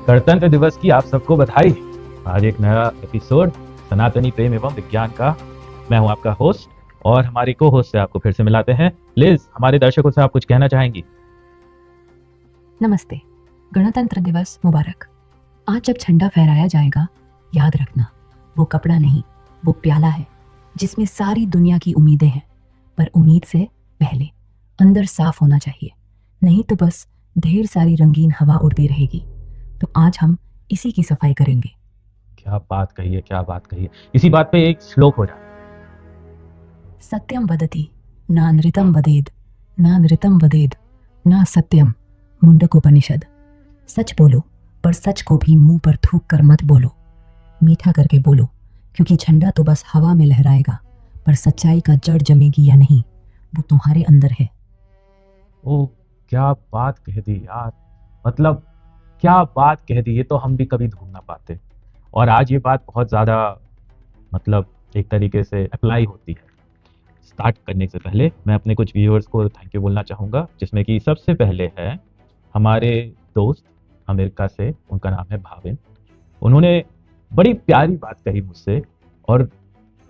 गणतंत्र दिवस की आप सबको बधाई। आज एक नया एपिसोड सनातनी प्रेम एवं विज्ञान का। मैं हूं आपका होस्ट और हमारी को होस्ट से आपको फिर से मिलाते हैं। लिज, हमारे दर्शकों से आप कुछ कहना चाहेंगी? नमस्ते। गणतंत्र दिवस मुबारक। आज जब झंडा फहराया जाएगा, याद रखना वो कपड़ा नहीं, वो प्याला है जिसमें सारी दुनिया की उम्मीदें हैं। पर उम्मीद से पहले अंदर साफ होना चाहिए, नहीं तो बस ढेर सारी रंगीन हवा उड़ती रहेगी। तो आज हम इसी की सफाई करेंगे। क्या बात कही है, क्या बात कही है। इसी बात पे एक श्लोक हो जाए। सत्यम वदति ना नृतम वदेद, ना नृतम वदेद ना सत्यम। मुंडकोपनिषद। सच बोलो, पर सच को भी मुंह पर थूक कर मत बोलो। मीठा करके बोलो, क्योंकि झंडा तो बस हवा में लहराएगा, पर सच्चाई का जड़ जमेगी या नहीं, वो तुम्हारे अंदर है। ओ, क्या बात कह दी यार। मतलब क्या बात कह दी, ये तो हम भी कभी ढूंढ ना पाते। और आज ये बात बहुत ज्यादा मतलब एक तरीके से अप्लाई होती है। स्टार्ट करने से पहले मैं अपने कुछ व्यूअर्स को थैंक यू बोलना चाहूँगा, जिसमें कि सबसे पहले है हमारे दोस्त अमेरिका से, उनका नाम है भाविन। उन्होंने बड़ी प्यारी बात कही मुझसे। और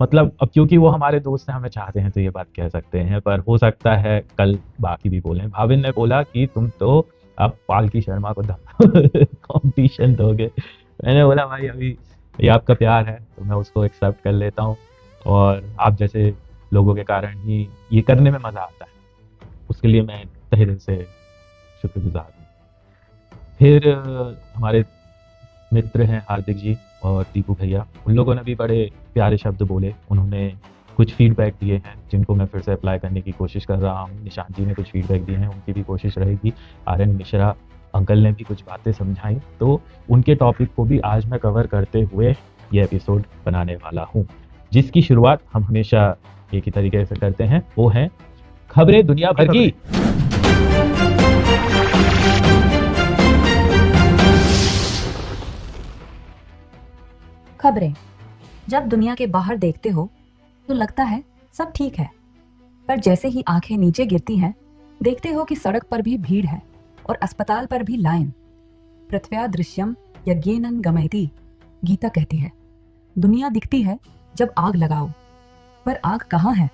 मतलब अब क्योंकि वो हमारे दोस्त हैं, हमें चाहते हैं तो ये बात कह सकते हैं, पर हो सकता है कल बाकी भी बोलें। भाविन ने बोला कि तुम तो अब पालकी शर्मा को कंपटीशन दोगे। मैंने बोला भाई अभी ये आपका प्यार है तो मैं उसको एक्सेप्ट कर लेता हूँ, और आप जैसे लोगों के कारण ही ये करने में मज़ा आता है, उसके लिए मैं तहे दिल से शुक्रगुजार हूँ। फिर हमारे मित्र हैं हार्दिक जी और दीपू भैया, उन लोगों ने भी बड़े प्यारे शब्द बोले। उन्होंने कुछ फीडबैक दिए हैं जिनको मैं फिर से अप्लाई करने की कोशिश कर रहा हूँ। निशांत जी ने कुछ फीडबैक दिए हैं, उनकी भी कोशिश रहेगी। आर्यन मिश्रा अंकल ने भी कुछ बातें समझाई, तो उनके टॉपिक को भी आज मैं कवर करते हुए ये एपिसोड बनाने वाला हूँ, जिसकी शुरुआत हम हमेशा एक ही तरीके से करते हैं, वो है खबरें दुनिया भर की। खबरें। जब दुनिया के बाहर देखते हो तो लगता है सब ठीक है, पर जैसे ही आंखें नीचे गिरती हैं, देखते हो कि सड़क पर भी भीड़ है और अस्पताल पर भी लाइन। पृथ्व्या दृश्यम यज्ञेनं गमयति, गीता कहती है। दुनिया दिखती है जब आग लगाओ, पर आग कहाँ है,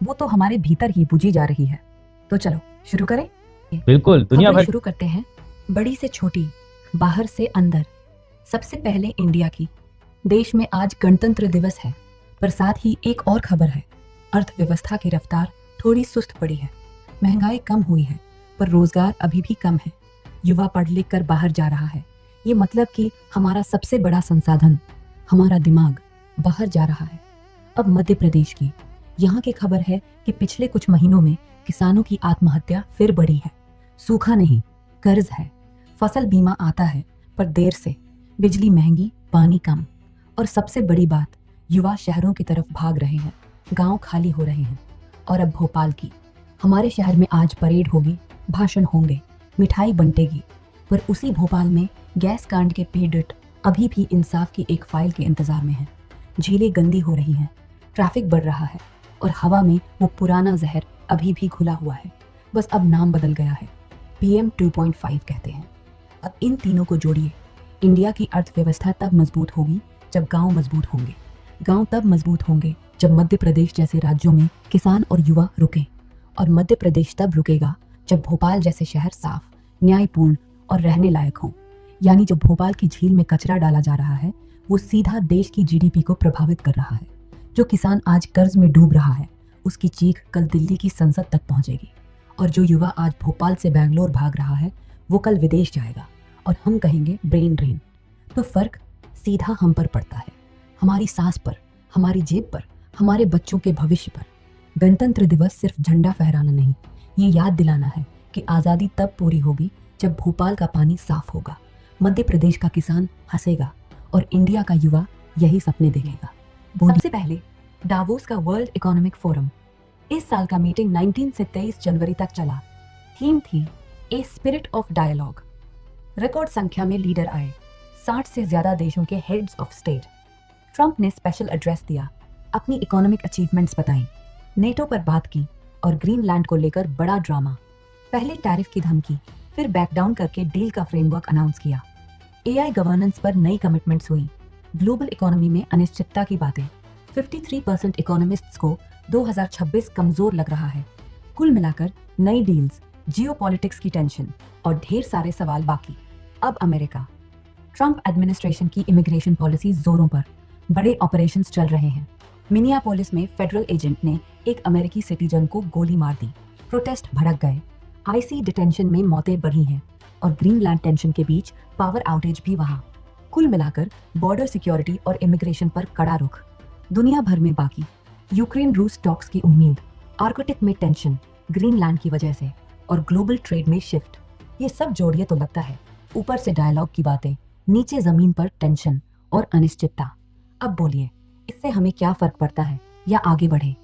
वो तो हमारे भीतर ही बुझी जा रही है। तो चलो शुरू करें। बिल्कुल, दुनिया खबरें भर शुरू करते हैं, बड़ी से छोटी, बाहर से अंदर। सबसे पहले इंडिया की। देश में आज गणतंत्र दिवस है, पर साथ ही एक और खबर है। अर्थव्यवस्था की रफ्तार थोड़ी सुस्त पड़ी है। महंगाई कम हुई है, पर रोजगार अभी भी कम है। युवा पढ़ लिख कर बाहर जा रहा है। ये मतलब कि हमारा सबसे बड़ा संसाधन, हमारा दिमाग, बाहर जा रहा है। अब मध्य प्रदेश की। यहाँ की खबर है कि पिछले कुछ महीनों में किसानों की आत्महत्या फिर बढ़ी है। सूखा नहीं, कर्ज है। फसल बीमा आता है, पर देर से। बिजली महंगी, पानी कम। और सबसे बड़ी बात, युवा शहरों की तरफ भाग रहे हैं, गांव खाली हो रहे हैं। और अब भोपाल की। हमारे शहर में आज परेड होगी, भाषण होंगे, मिठाई बंटेगी, पर उसी भोपाल में गैस कांड के पीड़ित अभी भी इंसाफ की एक फाइल के इंतजार में हैं। झीलें गंदी हो रही हैं, ट्रैफिक बढ़ रहा है, और हवा में वो पुराना जहर अभी भी घुला हुआ है, बस अब नाम बदल गया है। PM 2.5 कहते हैं। अब इन तीनों को जोड़िए। इंडिया की अर्थव्यवस्था तब मजबूत होगी जब गांव मजबूत होंगे। गांव तब मजबूत होंगे जब मध्य प्रदेश जैसे राज्यों में किसान और युवा रुकें। और मध्य प्रदेश तब रुकेगा जब भोपाल जैसे शहर साफ, न्यायपूर्ण और रहने लायक हों। यानी जो भोपाल की झील में कचरा डाला जा रहा है, वो सीधा देश की GDP को प्रभावित कर रहा है। जो किसान आज कर्ज में डूब रहा है, उसकी चीख कल दिल्ली की संसद तक पहुंचेगी। और जो युवा आज भोपाल से बैंगलोर भाग रहा है, वो कल विदेश जाएगा और हम कहेंगे ब्रेन ड्रेन। तो फर्क सीधा हम पर पड़ता है, हमारी सांस पर, हमारी जेब पर, हमारे बच्चों के भविष्य पर। गणतंत्र दिवस सिर्फ झंडा फहराना नहीं, ये याद दिलाना है कि आज़ादी तब पूरी होगी जब भोपाल का पानी साफ होगा, मध्य प्रदेश का किसान हंसेगा और इंडिया का युवा यही सपने देखेगा। सबसे पहले डावोस का वर्ल्ड इकोनॉमिक फोरम। इस साल का मीटिंग 19 से 23 जनवरी तक चला। थीम थी a spirit of dialogue. Record संख्या में लीडर आए, 60 से ज्यादा देशों के हेड्स ऑफ स्टेट। ट्रंप ने स्पेशल एड्रेस दिया, अपनी इकोनॉमिक अचीवमेंट्स बताई, नेटो पर बात की और ग्रीनलैंड को लेकर बड़ा ड्रामा। पहले टैरिफ की धमकी, फिर बैक डाउन करके डील का फ्रेमवर्क अनाउंस किया। एआई गवर्नेंस पर नई कमिटमेंट्स हुई। ग्लोबल इकोनॉमी में अनिश्चितता की बातें। 53% इकोनॉमिस्ट्स को 2026 कमजोर लग रहा है। कुल मिलाकर नई डील्स, जियोपॉलिटिक्स की टेंशन और ढेर सारे सवाल बाकी। अब अमेरिका। ट्रंप एडमिनिस्ट्रेशन की इमिग्रेशन पॉलिसी जोरों पर। बड़े ऑपरेशंस चल रहे हैं। मिनियापोलिस में फेडरल एजेंट ने एक अमेरिकी सिटीजन को गोली मार दी। प्रोटेस्ट भड़क गए। आईसी डिटेंशन में मौतें बढ़ी हैं और ग्रीनलैंड टेंशन के बीच पावर आउटेज भी वहां। कुल मिलाकर बॉर्डर सिक्योरिटी और इमिग्रेशन पर कड़ा रुख। दुनिया भर में बाकी। यूक्रेन रूस टॉक्स की उम्मीद। आर्कटिक में टेंशन ग्रीनलैंड की वजह से और ग्लोबल ट्रेड में शिफ्ट। ये सब जोड़िए तो लगता है ऊपर से डायलॉग की बातें, नीचे जमीन पर टेंशन और अनिश्चितता। अब बोलिए, इससे हमें क्या फर्क पड़ता है या आगे बढ़े?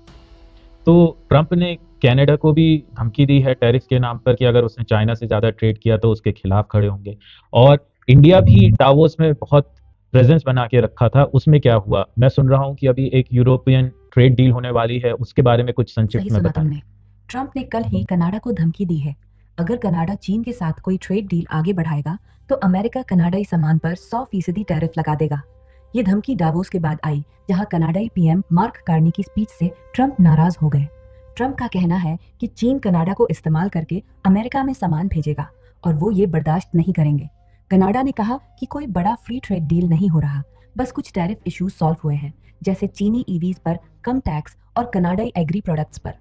तो ट्रंप ने कनाडा को भी धमकी दी है टैरिफ के नाम पर कि अगर उसने चाइना से ज़्यादा ट्रेड किया तो उसके खिलाफ खड़े होंगे। और इंडिया भी डावोस में बहुत प्रेजेंस बना के रखा था, उसमें क्या हुआ? मैं सुन रहा हूँ कि अभी एक यूरोपियन ट्रेड डील होने वाली है, उसके बारे में कुछ सही संक्षिप्त में सुना बताएं। तुमने। ट्रंप ने कल ही कनाडा को धमकी दी है। अगर कनाडा चीन के साथ कोई ट्रेड डील आगे बढ़ाएगा तो अमेरिका कनाडाई सामान पर 100% टैरिफ लगा देगा। ये धमकी डावोस के बाद आई, जहां कनाडाई पीएम मार्क कार्नी की स्पीच से ट्रंप नाराज हो गए। ट्रंप का कहना है कि चीन कनाडा को इस्तेमाल करके अमेरिका में सामान भेजेगा और वो ये बर्दाश्त नहीं करेंगे। कनाडा ने कहा कि कोई बड़ा फ्री ट्रेड डील नहीं हो रहा, बस कुछ टैरिफ इश्यूज सॉल्व हुए हैं, जैसे चीनी ईवीज पर कम टैक्स और कनाडाई एग्री प्रोडक्ट्स पर।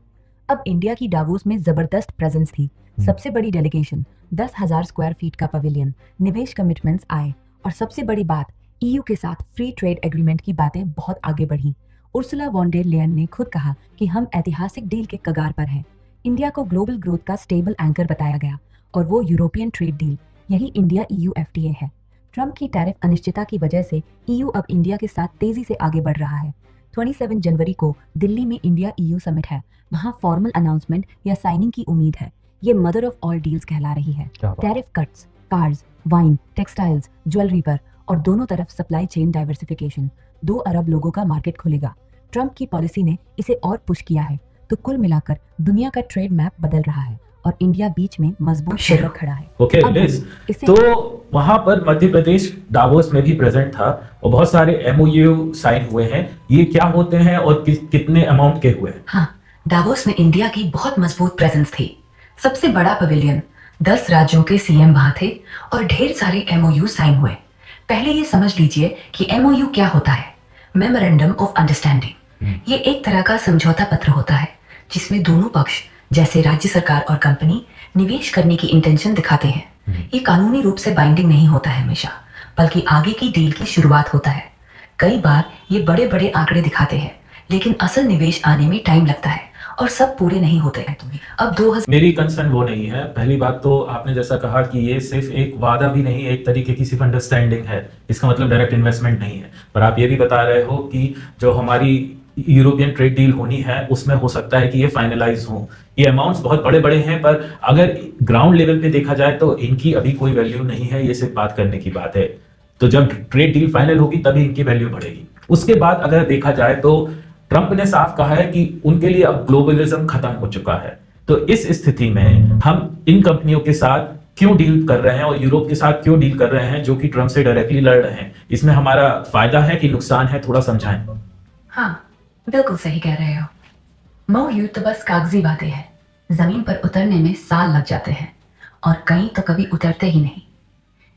अब इंडिया की डावोस में जबरदस्त प्रेजेंस थी। सबसे बड़ी डेलीगेशन, 10,000 स्क्वायर फीट का पवेलियन, निवेश कमिटमेंट्स आए और सबसे बड़ी बात, ईयू के साथ फ्री ट्रेड एग्रीमेंट की बातें बहुत आगे बढ़ी। उर्सुला वॉन डेर लेयन ने खुद कहा कि हम ऐतिहासिक डील के कगार पर हैं। इंडिया को ग्लोबल ग्रोथ का स्टेबल एंकर बताया गया और वो यूरोपियन ट्रेड डील, यही इंडिया ईयू एफटीए है। ट्रंप की टैरिफ अनिश्चितता की वजह से ईयू अब इंडिया के साथ तेजी से आगे बढ़ रहा है। 27 जनवरी को दिल्ली में इंडिया ईयू समिट है। वहां फॉर्मल अनाउंसमेंट या साइनिंग की उम्मीद है। ये मदर ऑफ ऑल डील्स कहला रही है। क्या बात। Tariff cuts, cars, wine, textiles, jewellery पर और दोनों तरफ सप्लाई चेन डाइवर्सिफिकेशन। 2 अरब लोगों का मार्केट खुलेगा। ट्रंप की पॉलिसी ने इसे और पुश किया है। तो कुल मिलाकर दुनिया का ट्रेड मैप बदल रहा है और इंडिया बीच में मजबूत होकर खड़ा है। ओके अब लिज, इसे तो वहां पर मध्य प्रदेश डावोस में भी प्रेजेंट था और बहुत सारे एमओयू साइन हुए हैं। ये क्या होते हैं और कितने अमाउंट के हुए हैं? हाँ, डावोस में इंडिया की बहुत मजबूत प्रेजेंस थी। सबसे बड़ा पवेलियन, 10 राज्यों के सीएम वहां थे और ढेर सारे एमओयू साइन हुए। पहले ये समझ लीजिए कि एमओयू क्या होता है। Memorandum of understanding. ये एक तरह का समझौता पत्र होता है जिसमें दोनों पक्ष, जैसे राज्य सरकार और कंपनी, निवेश करने की इंटेंशन दिखाते हैं। ये कानूनी रूप से बाइंडिंग नहीं होता है हमेशा, बल्कि आगे की डील की शुरुआत होता है। कई बार ये बड़े बड़े आंकड़े दिखाते हैं, लेकिन असल निवेश आने में टाइम लगता है और सब पूरे नहीं होते हैं। अब 2000 मेरी कंसर्न वो नहीं है। पहली बात तो आपने जैसा कहा कि ये सिर्फ एक वादा भी नहीं, एक तरीके की सिर्फ अंडरस्टैंडिंग है। इसका मतलब डायरेक्ट इन्वेस्टमेंट नहीं है। पर आप ये भी बता रहे हो कि जो हमारी यूरोपियन ट्रेड डील होनी है उसमें हो सकता है कि ये फाइनलाइज हो। ये अमाउंट्स बहुत बड़े बड़े हैं, पर अगर ग्राउंड लेवल पे देखा जाए तो इनकी अभी कोई वैल्यू नहीं है। ये सिर्फ बात करने की बात है। तो जब ट्रेड डील फाइनल होगी तभी इनकी वैल्यू बढ़ेगी। उसके बाद अगर देखा जाए तो ट्रंप ने साफ कहा है कि उनके लिए अब ग्लोबलिज्म खत्म हो चुका है। तो इस स्थिति में हम इन कंपनियों के साथ क्यों डील कर रहे हैं और यूरोप के साथ क्यों डील कर रहे हैं जो कि ट्रंप से डायरेक्टली लड़ रहे हैं? इसमें हमारा फायदा है कि नुकसान है? थोड़ा समझाएं। हाँ, बिल्कुल सही कह रहे हो। MOU तो बस कागजी बातें हैं। जमीन पर उतरने में साल लग जाते हैं और कहीं तो कभी उतरते ही नहीं।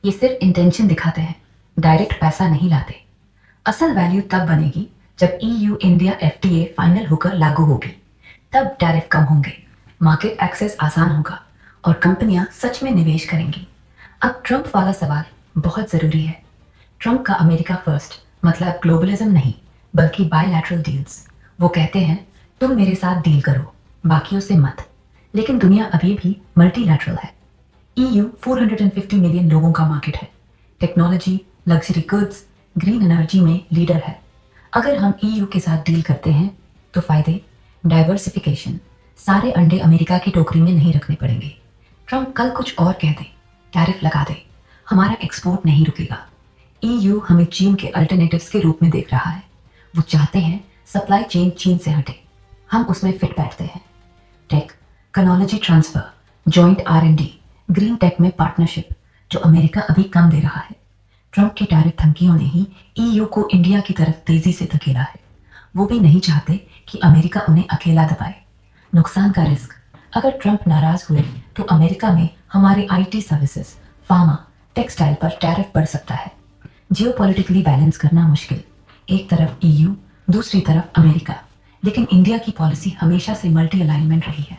ये सिर्फ इंटेंशन दिखाते हैं, डायरेक्ट पैसा नहीं लाते। असल वैल्यू तब बनेगी जब EU इंडिया FTA फाइनल होकर लागू होगी। तब टैरिफ कम होंगे, मार्केट एक्सेस आसान होगा और कंपनियां सच में निवेश करेंगी। अब ट्रंप वाला सवाल बहुत जरूरी है। ट्रंप का अमेरिका फर्स्ट मतलब ग्लोबलिज्म नहीं, बल्कि बायलैटरल डील्स। वो कहते हैं तुम मेरे साथ डील करो, बाकियों से मत। लेकिन दुनिया अभी भी मल्टीलैटरल है। EU 450 मिलियन लोगों का मार्केट है। Technology, luxury goods, green energy में लीडर है। अगर हम EU के साथ डील करते हैं तो फायदे, डाइवर्सिफिकेशन, सारे अंडे अमेरिका की टोकरी में नहीं रखने पड़ेंगे। ट्रंप कल कुछ और कह दे, टैरिफ लगा दे, हमारा एक्सपोर्ट नहीं रुकेगा। EU हमें चीन के अल्टरनेटिव्स के रूप में देख रहा है। वो चाहते हैं सप्लाई चेन चीन से हटे, हम उसमें फिट बैठते हैं। Tech, technology transfer, joint R&D, green tech में पार्टनरशिप, जो अमेरिका अभी कम दे रहा है। ट्रंप की टैरिफ धमकियों ने ही ईयू को इंडिया की तरफ तेजी से धकेला है। वो भी नहीं चाहते कि अमेरिका उन्हें अकेला दबाए। नुकसान का रिस्क, अगर ट्रंप नाराज हुए तो अमेरिका में हमारे आईटी सर्विसेज, फार्मा, टेक्सटाइल पर टैरिफ बढ़ सकता है। जियोपॉलिटिकली बैलेंस करना मुश्किल, एक तरफ ईयू, दूसरी तरफ अमेरिका। लेकिन इंडिया की पॉलिसी हमेशा से मल्टी अलाइनमेंट रही है,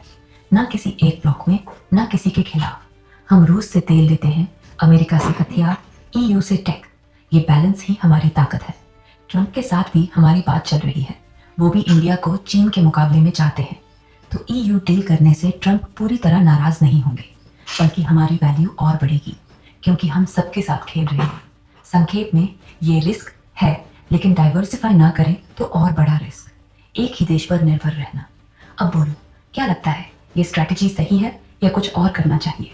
ना किसी एक ब्लॉक में, ना किसी के खिलाफ। हम रूस से तेल लेते हैं, अमेरिका से हथियार, ईयू से टेक। ये बैलेंस ही हमारी ताकत है। ट्रंप के साथ भी हमारी बात चल रही है, वो भी इंडिया को चीन के मुकाबले में चाहते हैं। तो ईयू डील करने से ट्रंप पूरी तरह नाराज नहीं होंगे, बल्कि हमारी वैल्यू और बढ़ेगी, क्योंकि हम सबके साथ खेल रहे हैं। संक्षेप में ये रिस्क है, लेकिन डाइवर्सिफाई ना करें तो और बड़ा रिस्क, एक ही देश पर निर्भर रहना। अब बोलो, क्या लगता है, ये स्ट्रैटेजी सही है या कुछ और करना चाहिए?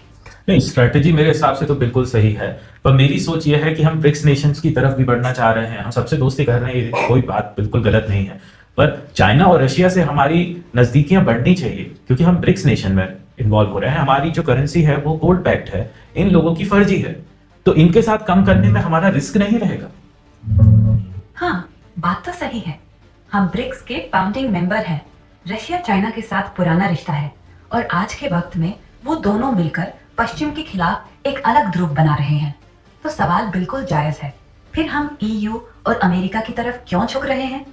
नहीं, स्ट्रैटेजी मेरे हिसाब से तो बिल्कुल सही है, पर मेरी सोच ये है कि हम ब्रिक्स नेशंस की तरफ भी बढ़ना चाह रहे हैं, हम सबसे दोस्ती कर रहे हैं, ये कोई बात बिल्कुल गलत नहीं है। पर चाइना और रशिया से हमारी नजदीकियां बढ़नी चाहिए, क्योंकि हम ब्रिक्स नेशन में इन्वॉल्व हो रहे हैं। हमारी जो करेंसी है वो गोल्ड बैक्ड है, इन लोगों की फर्जी है, तो इनके साथ कम करने में हमारा रिस्क नहीं रहेगा। हाँ, बात तो सही है। हम ब्रिक्स के फाउंडिंग मेंबर हैं। रशिया चाइना के साथ पुराना रिश्ता है, और आज के वक्त में वो दोनों मिलकर पश्चिम के खिलाफ एक अलग ध्रुव बना रहे हैं। तो सवाल बिल्कुल जायज है, फिर हम ईयू और अमेरिका की तरफ क्यों झुक रहे हैं?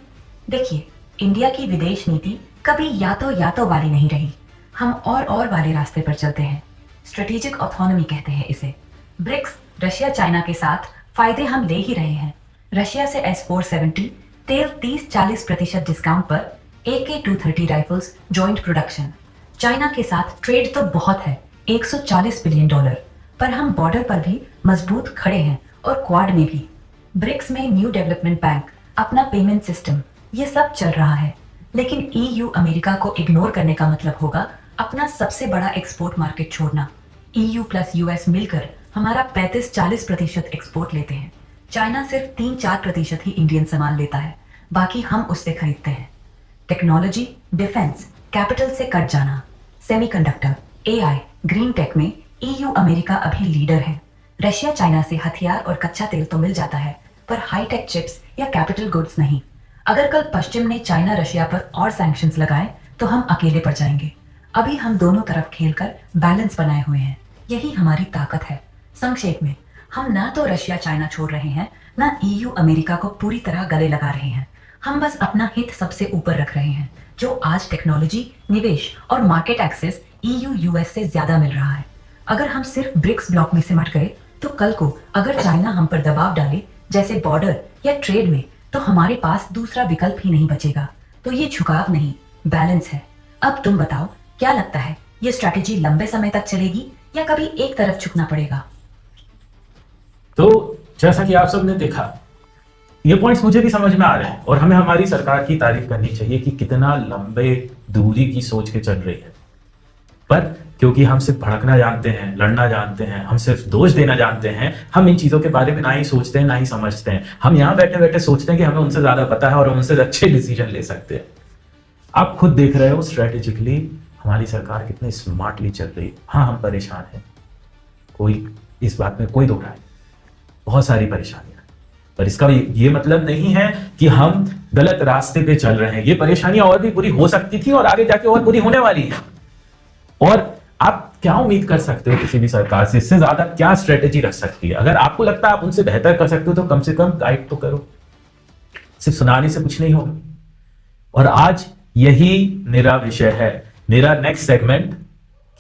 देखिए, इंडिया की विदेश नीति कभी या तो वाली नहीं रही। हम और वाले रास्ते पर चलते हैं। स्ट्रेटेजिक ऑटोनॉमी कहते हैं इसे। ब्रिक्स रशिया चाइना के साथ फायदे हम ले ही रहे हैं। रशिया से S-470 तेल 30-40% डिस्काउंट पर, AK-230 rifles joint production. China के साथ ट्रेड तो बहुत है, $140 बिलियन, पर हम बॉर्डर पर भी मजबूत खड़े हैं, और क्वाड में भी। ब्रिक्स में न्यू डेवलपमेंट बैंक, अपना पेमेंट सिस्टम, ये सब चल रहा है। लेकिन ईयू अमेरिका को इग्नोर करने का मतलब होगा अपना सबसे बड़ा एक्सपोर्ट मार्केट छोड़ना। ईयू प्लस यूएस मिलकर हमारा 35-40% एक्सपोर्ट लेते हैं। चाइना सिर्फ 3-4% ही इंडियन सामान लेता है, बाकी हम उससे खरीदते हैं। टेक्नोलॉजी, डिफेंस, कैपिटल से कट जाना, सेमीकंडक्टर, एआई, ग्रीन टेक में ईयू अमेरिका अभी लीडर है। रशिया चाइना से हथियार और कच्चा तेल तो मिल जाता है, पर हाईटेक चिप्स या कैपिटल गुड्स नहीं। अगर कल पश्चिम ने चाइना रशिया पर और सैंक्शंस लगाए तो हम अकेले पड़ जाएंगे। अभी हम दोनों तरफ खेलकर बैलेंस बनाए हुए हैं, यही हमारी ताकत है। संक्षेप में, हम ना तो रशिया चाइना छोड़ रहे हैं, ना ईयू अमेरिका को पूरी तरह गले लगा रहे हैं। हम बस अपना हित सबसे ऊपर रख रहे हैं, जो आज टेक्नोलॉजी, निवेश और मार्केट एक्सेस ईयू यूएस से ज्यादा मिल रहा है। अगर हम सिर्फ ब्रिक्स ब्लॉक में सिमट गए तो कल को अगर चाइना हम पर दबाव डाले, जैसे बॉर्डर या ट्रेड में, तो हमारे पास दूसरा विकल्प ही नहीं बचेगा। तो ये झुकाव नहीं, बैलेंस है। अब तुम बताओ, क्या लगता है, ये स्ट्रैटेजी लंबे समय तक चलेगी या कभी एक तरफ झुकना पड़ेगा? तो जैसा कि आप सबने देखा, ये पॉइंट्स मुझे भी समझ में आ रहे हैं, और हमें हमारी सरकार की तारीफ करनी चाहिए कि कितना लंबे दूरी की सोच के चल रही है। पर क्योंकि हम सिर्फ भड़कना जानते हैं, लड़ना जानते हैं, हम सिर्फ दोष देना जानते हैं, हम इन चीजों के बारे में ना ही सोचते हैं, ना ही समझते हैं। हम यहाँ बैठे बैठे सोचते हैं कि हमें उनसे ज्यादा पता है और हम उनसे अच्छे डिसीजन ले सकते हैं। आप खुद देख रहे हो स्ट्रेटेजिकली हमारी सरकार कितनी स्मार्टली चल रही है। हाँ, हम परेशान हैं, कोई इस बात में कोई दो राय, बहुत सारी परेशानियां, पर इसका ये मतलब नहीं है कि हम गलत रास्ते पे चल रहे हैं। ये परेशानियां और भी बुरी हो सकती थी और आगे जाके और बुरी होने वाली है। और आप क्या उम्मीद कर सकते हो किसी भी सरकार से? इससे ज्यादा क्या स्ट्रेटेजी रख सकती है? अगर आपको लगता है आप उनसे बेहतर कर सकते हो तो कम से कम गाइड तो करो, सिर्फ सुनाने से कुछ नहीं होगा। और आज यही मेरा विषय है, मेरा नेक्स्ट सेगमेंट,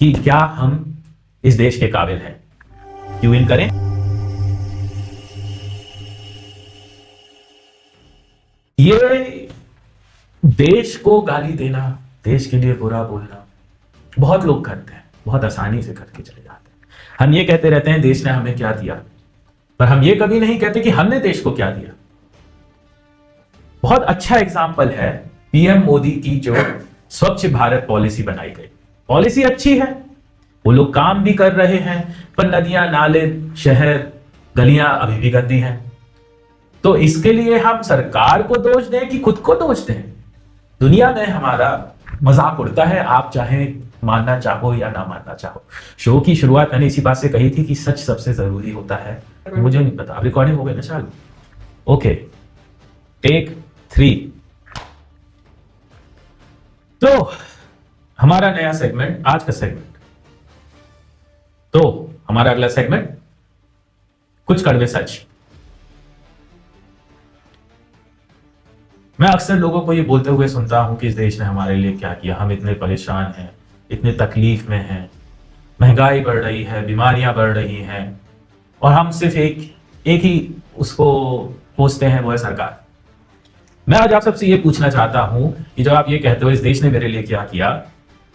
कि क्या हम इस देश के काबिल हैं। क्यों इन करें? ये देश को गाली देना, देश के लिए बुरा बोलना बहुत लोग करते हैं, बहुत आसानी से करके चले जाते हैं। हम ये कहते रहते हैं देश ने हमें क्या दिया, पर हम ये कभी नहीं कहते कि हमने देश को क्या दिया। बहुत अच्छा एग्जाम्पल है पीएम मोदी की जो स्वच्छ भारत पॉलिसी बनाई गई। पॉलिसी अच्छी है, वो लोग काम भी कर रहे हैं, पर नदियां, नाले, शहर, गलियां अभी भी गंदी हैं। तो इसके लिए हम सरकार को दोष दें कि खुद को दोष दें? दुनिया में हमारा मजाक उड़ता है, आप चाहे मानना चाहो या ना मानना चाहो। शो की शुरुआत मैंने इसी बात से कही थी कि सच सबसे जरूरी होता है, मुझे नहीं पता, अब रिकॉर्डिंग हो गई ना चालू। Okay, take 3। तो हमारा नया सेगमेंट, आज का सेगमेंट, तो हमारा अगला सेगमेंट कुछ कड़वे सच। मैं अक्सर लोगों को ये बोलते हुए सुनता हूं कि इस देश ने हमारे लिए क्या किया, हम इतने परेशान हैं, इतने तकलीफ में हैं, महंगाई बढ़ रही है, बीमारियां बढ़ रही हैं, और हम सिर्फ एक ही उसको कोसते हैं, वो है सरकार। मैं आज आप सबसे ये पूछना चाहता हूं कि जब आप ये कहते हो इस देश ने मेरे लिए क्या किया,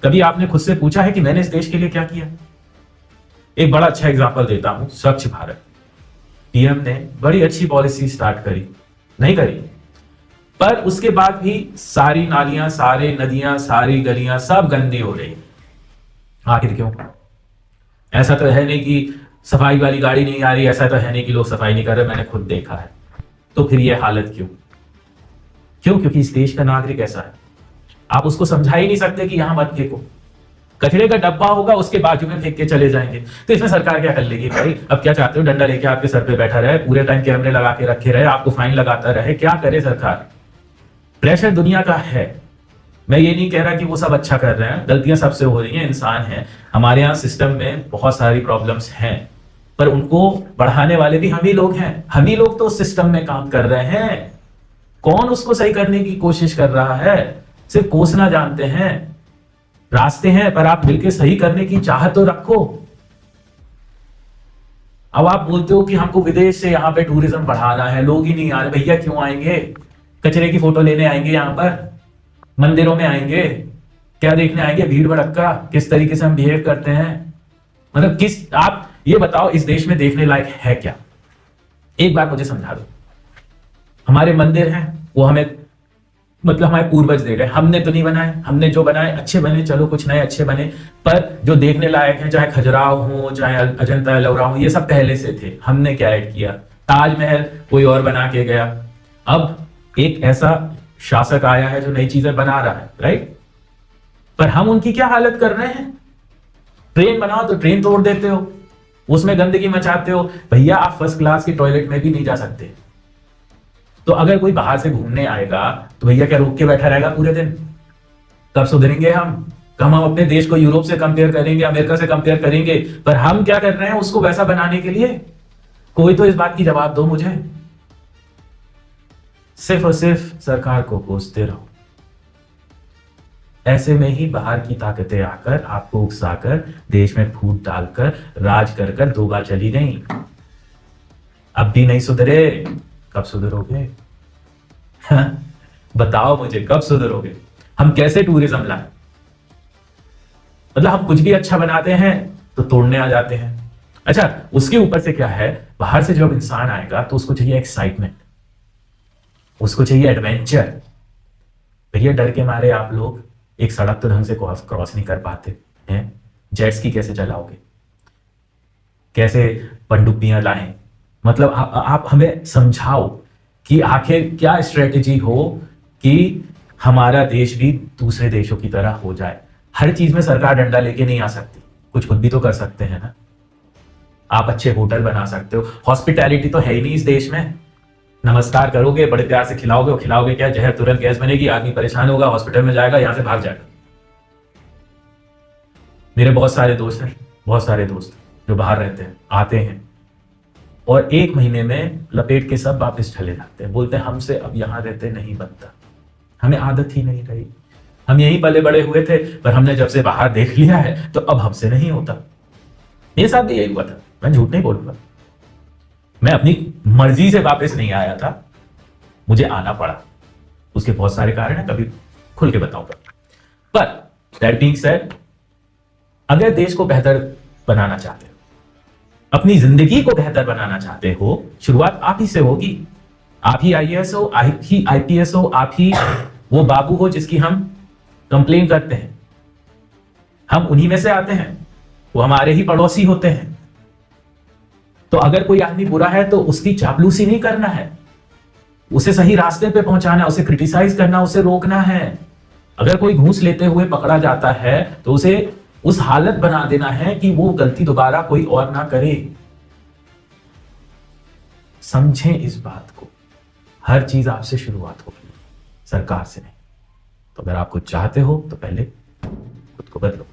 कभी आपने खुद से पूछा है कि मैंने इस देश के लिए क्या किया? एक बड़ा अच्छा एग्जांपल देता हूं, स्वच्छ भारत। पीएम ने बड़ी अच्छी पॉलिसी स्टार्ट करी, नहीं करी, पर उसके बाद भी सारी नालियां, सारे नदियां, सारी गलियां सब गंदी हो रही। आखिर क्यों? ऐसा तो है नहीं कि सफाई वाली गाड़ी नहीं आ रही, ऐसा तो है नहीं कि लोग सफाई नहीं कर रहे, मैंने खुद देखा है। तो फिर ये हालत क्यों? क्योंकि इस देश का नागरिक ऐसा है, आप उसको समझा ही नहीं सकते कि यहां मत फेंको। कचरे का डब्बा होगा, उसके बाजू में फेंक के चले जाएंगे, तो इसमें सरकार क्या कर लेगी भाई? अब क्या चाहते हो? डंडा लेके आपके सर पे बैठा रहे, पूरे टाइम कैमरे लगा के रखे रहे, आपको फाइन लगाता रहे? क्या करे सरकार? प्रेशर दुनिया का है। मैं ये नहीं कह रहा कि वो सब अच्छा कर रहे हैं, गलतियां सबसे हो रही हैं, इंसान हैं, हमारे यहाँ सिस्टम में बहुत सारी प्रॉब्लम्स हैं, पर उनको बढ़ाने वाले भी हम ही लोग हैं। हम ही लोग तो उस सिस्टम में काम कर रहे हैं। कौन उसको सही करने की कोशिश कर रहा है? सिर्फ कोसना जानते हैं। रास्ते हैं, पर आप मिलकर सही करने की चाहत तो रखो। अब आप बोलते हो कि हमको विदेश से यहाँ पे टूरिज्म बढ़ाना है, लोग ही नहीं आ रहे। भैया क्यों आएंगे? कचरे की फोटो लेने आएंगे, यहाँ पर मंदिरों में आएंगे, क्या देखने आएंगे? भीड़ भड़क्का, किस तरीके से हम बिहेव करते हैं, मतलब किस, आप ये बताओ इस देश में देखने लायक है क्या? एक बार मुझे समझा दो। हमारे मंदिर हैं, वो हमें मतलब हमारे पूर्वज दे गए, हमने तो नहीं बनाए। हमने जो बनाए अच्छे बने, चलो कुछ नए अच्छे बने, पर जो देखने लायक है, चाहे खजुराहो हो, चाहे अजंता एलोरा हो, ये सब पहले से थे। हमने क्या ऐड किया? ताजमहल कोई और बना के गया, अब एक ऐसा शासक आया है जो नई चीजें बना रहा है, राइट? पर हम उनकी क्या हालत कर रहे हैं? ट्रेन बनाओ तो ट्रेन तोड़ देते हो, उसमें गंदगी मचाते हो। भैया आप फर्स्ट क्लास के टॉयलेट में भी नहीं जा सकते। तो अगर कोई बाहर से घूमने आएगा तो भैया क्या रोक के बैठा रहेगा पूरे दिन? कब सुधरेंगे हम? हम अपने देश को यूरोप से कंपेयर करेंगे, अमेरिका से कंपेयर करेंगे, पर हम क्या कर रहे हैं उसको वैसा बनाने के लिए? कोई तो इस बात की जवाब दो मुझे। सिर्फ और सिर्फ सरकार को कोसते रहो। ऐसे में ही बाहर की ताकतें आकर आपको उकसाकर देश में फूट डालकर राज कर कर 2 बार चली गई। अब भी नहीं सुधरे, कब सुधरोगे? हाँ? बताओ मुझे, कब सुधरोगे? हम कैसे टूरिज्म लाए? मतलब हम कुछ भी अच्छा बनाते हैं तो तोड़ने आ जाते हैं। अच्छा, उसके ऊपर से क्या है, बाहर से जब इंसान आएगा तो उसको चाहिए एक्साइटमेंट, उसको चाहिए एडवेंचर। भैया डर के मारे आप लोग एक सड़क तो ढंग से क्रॉस नहीं कर पाते हैं। जेट स्की कैसे चलाओगे? कैसे पनडुब्बियां लाएं? मतलब आप हमें समझाओ कि आखिर क्या स्ट्रेटेजी हो कि हमारा देश भी दूसरे देशों की तरह हो जाए। हर चीज में सरकार डंडा लेके नहीं आ सकती, कुछ खुद भी तो कर सकते हैं ना। आप अच्छे होटल बना सकते हो, हॉस्पिटैलिटी तो है ही नहीं इस देश में। नमस्कार करोगे, बड़े प्यार से खिलाओगे, और खिलाओगे क्या? जहर, तुरंत गैस बनेगी, आदमी परेशान होगा, हॉस्पिटल में जाएगा, यहां से भाग जाएगा। मेरे बहुत सारे दोस्त हैं, बहुत सारे दोस्त जो बाहर रहते हैं, आते हैं और 1 महीने में लपेट के सब वापस चले जाते हैं। बोलते हैं हमसे अब यहां रहते नहीं बनता, हमें आदत ही नहीं रही, हम यहीं पले बड़े हुए थे, पर हमने जब से बाहर देख लिया है तो अब हमसे नहीं होता। मेरे साथ भी यही हुआ था, मैं झूठ नहीं बोलूंगा। मैं अपनी मर्जी से वापस नहीं आया था, मुझे आना पड़ा। उसके बहुत सारे कारण हैं, कभी खुल के बताऊंगा। पर दैट बीइंग सेड, अगर देश को बेहतर बनाना चाहते हो, अपनी जिंदगी को बेहतर बनाना चाहते हो, शुरुआत आप ही से होगी। आप ही आईएएस हो, आप ही आईपीएस हो, आप ही वो बाबू हो जिसकी हम कंप्लेन करते हैं। हम उन्हीं में से आते हैं, वो हमारे ही पड़ोसी होते हैं। तो अगर कोई आदमी बुरा है तो उसकी चापलूसी नहीं करना है, उसे सही रास्ते पे पहुंचाना, उसे क्रिटिसाइज करना, उसे रोकना है। अगर कोई घूस लेते हुए पकड़ा जाता है तो उसे उस हालत बना देना है कि वो गलती दोबारा कोई और ना करे। समझें इस बात को, हर चीज आपसे शुरुआत होगी, सरकार से नहीं। तो अगर आप कुछ चाहते हो तो पहले खुद को बदलो।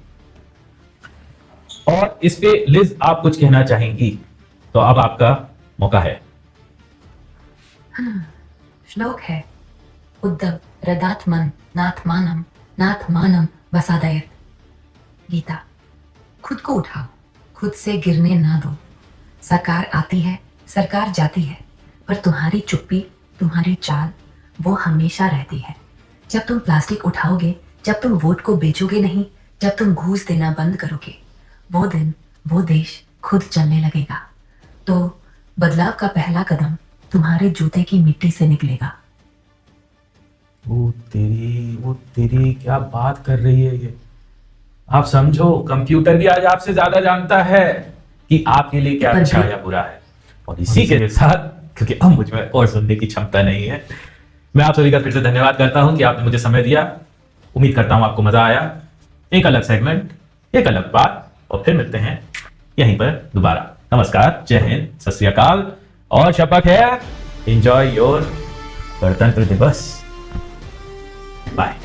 और इस पे लिज आप कुछ कहना चाहेंगी तो अब आपका मौका है। श्लोक है, उद्धव रदात्मन नाथमानम वसादयत। गीता। खुद को उठाओ, खुद से गिरने ना दो। सरकार आती है, सरकार जाती है, पर तुम्हारी चुप्पी, तुम्हारी चाल, वो हमेशा रहती है। जब तुम प्लास्टिक उठाओगे, जब तुम वोट को बेचोगे नहीं, जब तुम घूस देना बंद करोगे, वो दिन, वो देश खुद चलने लगेगा। तो बदलाव का पहला कदम तुम्हारे जूते की मिट्टी से निकलेगा। वो तेरी क्या बात कर रही है ये। आप समझो, कंप्यूटर भी आज आपसे ज्यादा जानता है कि आपके लिए क्या अच्छा या बुरा है। और इसी के साथ, क्योंकि अब मुझ में और सुनने की क्षमता नहीं है, मैं आप सभी का फिर से धन्यवाद करता हूं कि आपने मुझे समय दिया। उम्मीद करता हूं आपको मजा आया। एक अलग सेगमेंट, एक अलग बात, और फिर मिलते हैं यहीं पर दोबारा। नमस्कार, जय हिंद, सत श्री अकाल, और शपथ है, एंजॉय योर गणतंत्र दिवस। बाय।